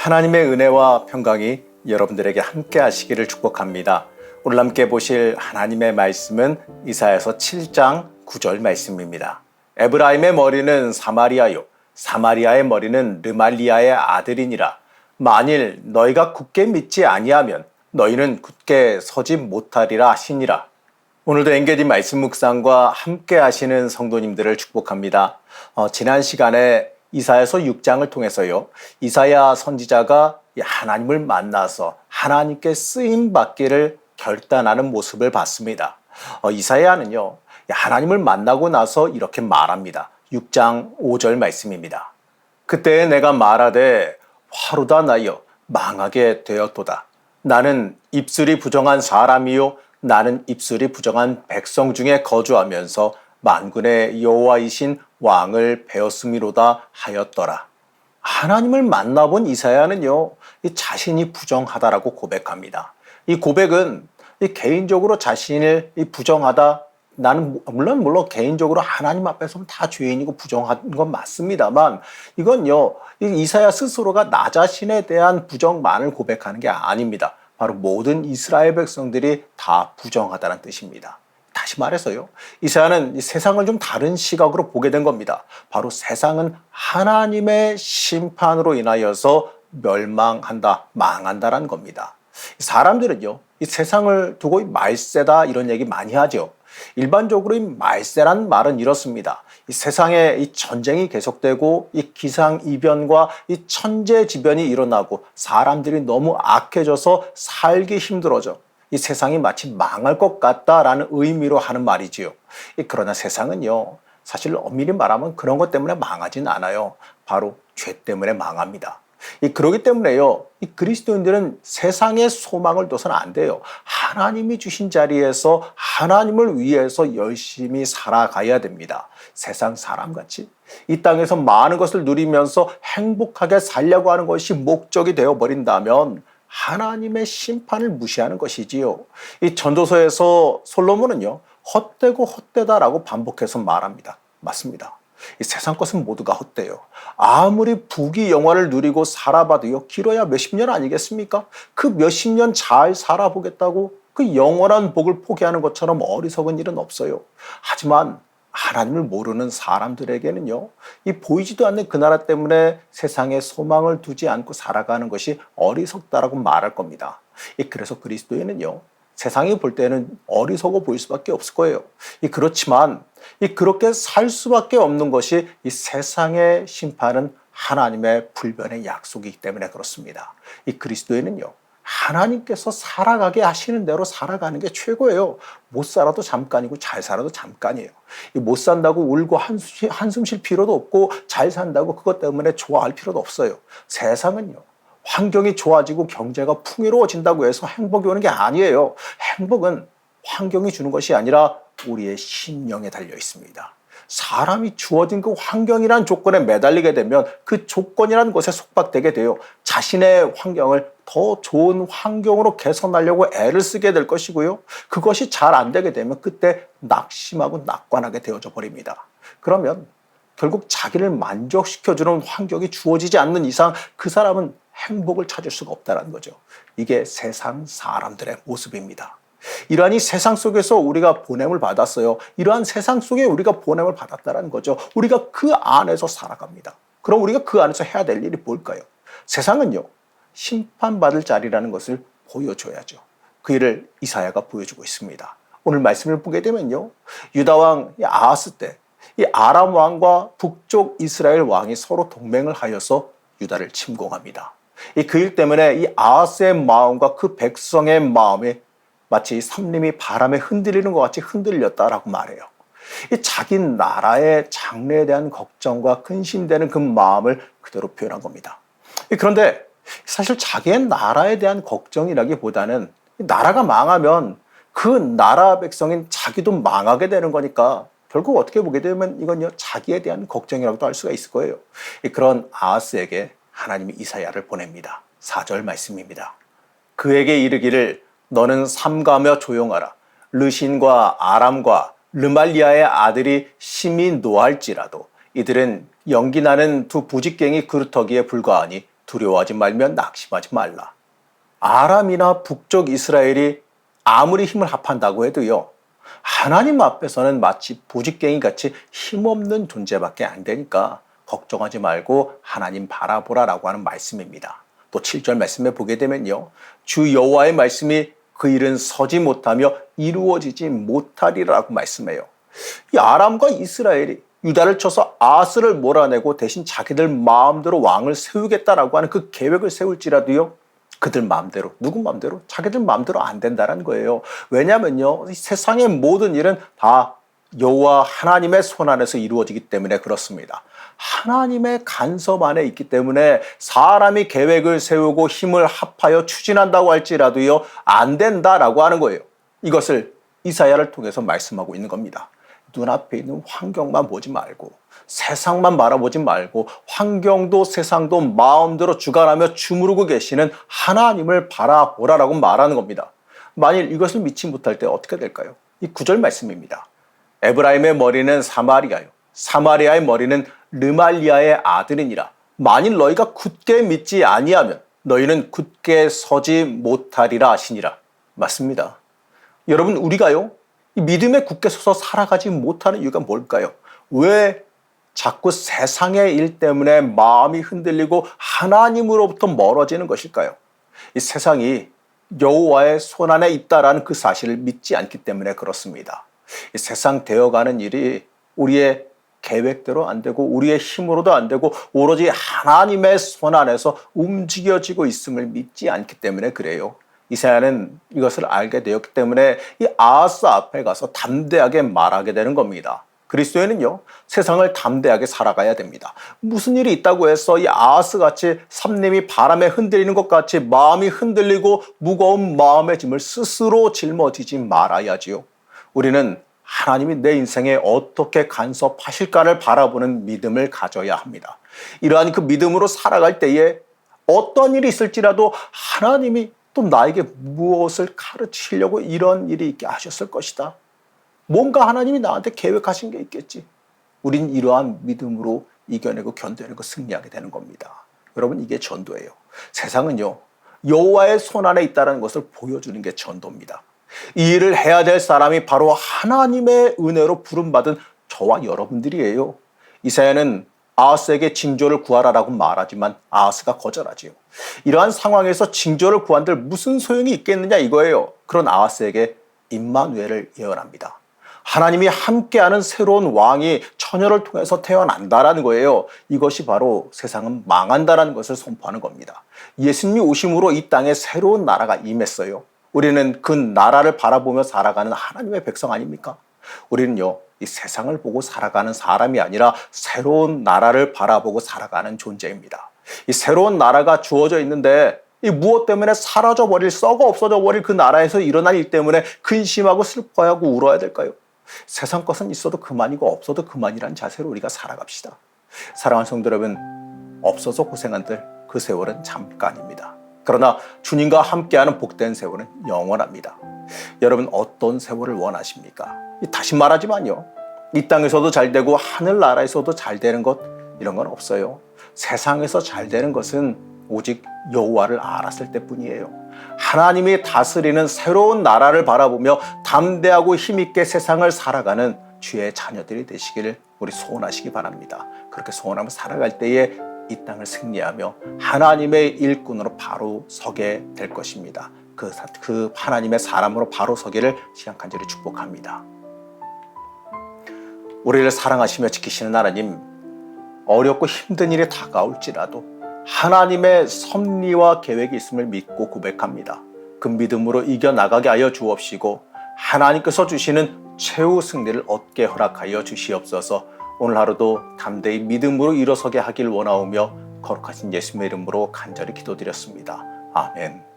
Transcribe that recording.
하나님의 은혜와 평강이 여러분들에게 함께 하시기를 축복합니다. 오늘 함께 보실 하나님의 말씀은 이사야서 7장 9절 말씀입니다. 에브라임의 머리는 사마리아요, 사마리아의 머리는 르말리아의 아들이니라. 만일 너희가 굳게 믿지 아니하면 너희는 굳게 서지 못하리라 하시니라. 오늘도 엔게디 말씀 묵상과 함께 하시는 성도님들을 축복합니다. 지난 시간에 이사야서 6장을 통해서요, 이사야 선지자가 하나님을 만나서 하나님께 쓰임 받기를 결단하는 모습을 봤습니다. 이사야는요, 하나님을 만나고 나서 이렇게 말합니다. 6장 5절 말씀입니다. 그때 내가 말하되 화루다 나여 망하게 되었도다. 나는 입술이 부정한 사람이요, 나는 입술이 부정한 백성 중에 거주하면서 만군의 여호와이신 왕을 배웠음이로다 하였더라. 하나님을 만나본 이사야는요, 자신이 부정하다라고 고백합니다. 이 고백은 개인적으로 자신을 부정하다, 나는 물론 개인적으로 하나님 앞에서는 다 죄인이고 부정한 건 맞습니다만, 이건요, 이사야 스스로가 나 자신에 대한 부정만을 고백하는 게 아닙니다. 바로 모든 이스라엘 백성들이 다 부정하다는 뜻입니다. 다시 말해서요, 이사야는 세상을 좀 다른 시각으로 보게 된 겁니다. 바로 세상은 하나님의 심판으로 인하여서 멸망한다, 망한다라는 겁니다. 사람들은요, 이 세상을 두고 말세다 이런 얘기 많이 하죠. 일반적으로 이 말세란 말은 이렇습니다. 이 세상에 이 전쟁이 계속되고 이 기상이변과 이 천재지변이 일어나고 사람들이 너무 악해져서 살기 힘들어져. 이 세상이 마치 망할 것 같다라는 의미로 하는 말이지요. 그러나 세상은요, 사실 엄밀히 말하면 그런 것 때문에 망하진 않아요. 바로 죄 때문에 망합니다. 그렇기 때문에요, 이 그리스도인들은 세상의 소망을 둬서는 안 돼요. 하나님이 주신 자리에서 하나님을 위해서 열심히 살아가야 됩니다. 세상 사람같이 이 땅에서 많은 것을 누리면서 행복하게 살려고 하는 것이 목적이 되어버린다면 하나님의 심판을 무시하는 것이지요. 이 전도서에서 솔로몬은요, 헛되고 헛되다라고 반복해서 말합니다. 맞습니다. 이 세상 것은 모두가 헛되요. 아무리 부귀 영화를 누리고 살아봐도요, 길어야 몇십 년 아니겠습니까? 그 몇십 년 잘 살아보겠다고 그 영원한 복을 포기하는 것처럼 어리석은 일은 없어요. 하지만 하나님을 모르는 사람들에게는요, 이 보이지도 않는 그 나라 때문에 세상에 소망을 두지 않고 살아가는 것이 어리석다라고 말할 겁니다. 그래서 그리스도인은요, 세상이 볼 때는 어리석어 보일 수밖에 없을 거예요. 그렇지만 그렇게 살 수밖에 없는 것이 이 세상의 심판은 하나님의 불변의 약속이기 때문에 그렇습니다. 그리스도인은요, 하나님께서 살아가게 하시는 대로 살아가는 게 최고예요. 못 살아도 잠깐이고 잘 살아도 잠깐이에요. 못 산다고 울고 한숨 쉴 필요도 없고, 잘 산다고 그것 때문에 좋아할 필요도 없어요. 세상은요, 환경이 좋아지고 경제가 풍요로워진다고 해서 행복이 오는 게 아니에요. 행복은 환경이 주는 것이 아니라 우리의 심령에 달려 있습니다. 사람이 주어진 그 환경이란 조건에 매달리게 되면 그 조건이라는 것에 속박되게 돼요. 자신의 환경을 더 좋은 환경으로 개선하려고 애를 쓰게 될 것이고요. 그것이 잘 안 되게 되면 그때 낙심하고 낙관하게 되어져 버립니다. 그러면 결국 자기를 만족시켜주는 환경이 주어지지 않는 이상 그 사람은 행복을 찾을 수가 없다는 거죠. 이게 세상 사람들의 모습입니다. 이러한 이 세상 속에서 우리가 보냄을 받았어요. 이러한 세상 속에 우리가 보냄을 받았다는 거죠. 우리가 그 안에서 살아갑니다. 그럼 우리가 그 안에서 해야 될 일이 뭘까요? 세상은요, 심판받을 자리라는 것을 보여줘야죠. 그 일을 이사야가 보여주고 있습니다. 오늘 말씀을 보게 되면요, 유다 왕 아하스 때 이 아람 왕과 북쪽 이스라엘 왕이 서로 동맹을 하여서 유다를 침공합니다. 그 일 때문에 이 아하스의 마음과 그 백성의 마음이 마치 삼림이 바람에 흔들리는 것 같이 흔들렸다라고 말해요. 자기 나라의 장래에 대한 걱정과 근심되는 그 마음을 그대로 표현한 겁니다. 그런데 사실 자기의 나라에 대한 걱정이라기보다는 나라가 망하면 그 나라 백성인 자기도 망하게 되는 거니까 결국 어떻게 보게 되면 이건요, 자기에 대한 걱정이라고도 할 수가 있을 거예요. 그런 아하스에게 하나님이 이사야를 보냅니다. 4절 말씀입니다. 그에게 이르기를 너는 삼가며 조용하라. 르신과 아람과 르말리아의 아들이 심히 노할지라도 이들은 연기나는 두 부직갱이 그루터기에 불과하니 두려워하지 말며 낙심하지 말라. 아람이나 북쪽 이스라엘이 아무리 힘을 합한다고 해도요, 하나님 앞에서는 마치 부직갱이 같이 힘없는 존재밖에 안 되니까 걱정하지 말고 하나님 바라보라라고 하는 말씀입니다. 또 7절 말씀에 보게 되면요, 주 여호와의 말씀이 그 일은 서지 못하며 이루어지지 못하리라고 말씀해요. 이 아람과 이스라엘이 유다를 쳐서 아스를 몰아내고 대신 자기들 마음대로 왕을 세우겠다라고 하는 그 계획을 세울지라도요, 그들 마음대로, 누구 마음대로? 자기들 마음대로 안 된다는 거예요. 왜냐하면요, 이 세상의 모든 일은 다 여호와 하나님의 손 안에서 이루어지기 때문에 그렇습니다. 하나님의 간섭 안에 있기 때문에 사람이 계획을 세우고 힘을 합하여 추진한다고 할지라도요, 안 된다라고 하는 거예요. 이것을 이사야를 통해서 말씀하고 있는 겁니다. 눈앞에 있는 환경만 보지 말고, 세상만 바라보지 말고, 환경도 세상도 마음대로 주관하며 주무르고 계시는 하나님을 바라보라라고 말하는 겁니다. 만일 이것을 믿지 못할 때 어떻게 될까요? 이 9절 말씀입니다. 에브라임의 머리는 사마리아요, 사마리아의 머리는 르말리아의 아들이니라. 만일 너희가 굳게 믿지 아니하면 너희는 굳게 서지 못하리라 하시니라. 맞습니다. 여러분, 우리가요, 이 믿음에 굳게 서서 살아가지 못하는 이유가 뭘까요? 왜 자꾸 세상의 일 때문에 마음이 흔들리고 하나님으로부터 멀어지는 것일까요? 이 세상이 여호와의 손 안에 있다라는 그 사실을 믿지 않기 때문에 그렇습니다. 이 세상 되어가는 일이 우리의 계획대로 안 되고 우리의 힘으로도 안 되고 오로지 하나님의 손 안에서 움직여지고 있음을 믿지 않기 때문에 그래요. 이사야는 이것을 알게 되었기 때문에 이 아하스 앞에 가서 담대하게 말하게 되는 겁니다. 그리스도인은요, 세상을 담대하게 살아가야 됩니다. 무슨 일이 있다고 해서 이 아하스 같이 삼림이 바람에 흔들리는 것 같이 마음이 흔들리고 무거운 마음의 짐을 스스로 짊어지지 말아야지요. 우리는 하나님이 내 인생에 어떻게 간섭하실까를 바라보는 믿음을 가져야 합니다. 이러한 그 믿음으로 살아갈 때에 어떤 일이 있을지라도 하나님이 또 나에게 무엇을 가르치려고 이런 일이 있게 하셨을 것이다. 뭔가 하나님이 나한테 계획하신 게 있겠지. 우린 이러한 믿음으로 이겨내고 견뎌내고 승리하게 되는 겁니다. 여러분, 이게 전도예요. 세상은요, 여호와의 손 안에 있다는 것을 보여주는 게 전도입니다. 이 일을 해야 될 사람이 바로 하나님의 은혜로 부름받은 저와 여러분들이에요. 이사야는 아하스에게 징조를 구하라라고 말하지만 아하스가 거절하지요. 이러한 상황에서 징조를 구한들 무슨 소용이 있겠느냐 이거예요. 그런 아하스에게 임마누엘을 예언합니다. 하나님이 함께하는 새로운 왕이 처녀를 통해서 태어난다라는 거예요. 이것이 바로 세상은 망한다라는 것을 선포하는 겁니다. 예수님이 오심으로 이 땅에 새로운 나라가 임했어요. 우리는 그 나라를 바라보며 살아가는 하나님의 백성 아닙니까? 우리는요, 이 세상을 보고 살아가는 사람이 아니라 새로운 나라를 바라보고 살아가는 존재입니다. 이 새로운 나라가 주어져 있는데 이 무엇 때문에 사라져버릴, 썩어 없어져버릴 그 나라에서 일어날 일 때문에 근심하고 슬퍼하고 울어야 될까요? 세상 것은 있어도 그만이고 없어도 그만이라는 자세로 우리가 살아갑시다. 사랑하는 성도 여러분, 없어서 고생한들 그 세월은 잠깐입니다. 그러나 주님과 함께하는 복된 세월은 영원합니다. 여러분, 어떤 세월을 원하십니까? 다시 말하지만요, 이 땅에서도 잘 되고 하늘나라에서도 잘 되는 것, 이런 건 없어요. 세상에서 잘 되는 것은 오직 여호와를 알았을 때뿐이에요. 하나님이 다스리는 새로운 나라를 바라보며 담대하고 힘있게 세상을 살아가는 주의 자녀들이 되시기를 우리 소원하시기 바랍니다. 그렇게 소원하며 살아갈 때에 이 땅을 승리하며 하나님의 일꾼으로 바로 서게 될 것입니다. 그 하나님의 사람으로 바로 서기를 시간간절히 축복합니다. 우리를 사랑하시며 지키시는 하나님, 어렵고 힘든 일이 다가올지라도 하나님의 섭리와 계획이 있음을 믿고 고백합니다. 그 믿음으로 이겨나가게 하여 주옵시고 하나님께서 주시는 최후 승리를 얻게 허락하여 주시옵소서. 오늘 하루도 담대히 믿음으로 일어서게 하길 원하오며 거룩하신 예수님의 이름으로 간절히 기도드렸습니다. 아멘.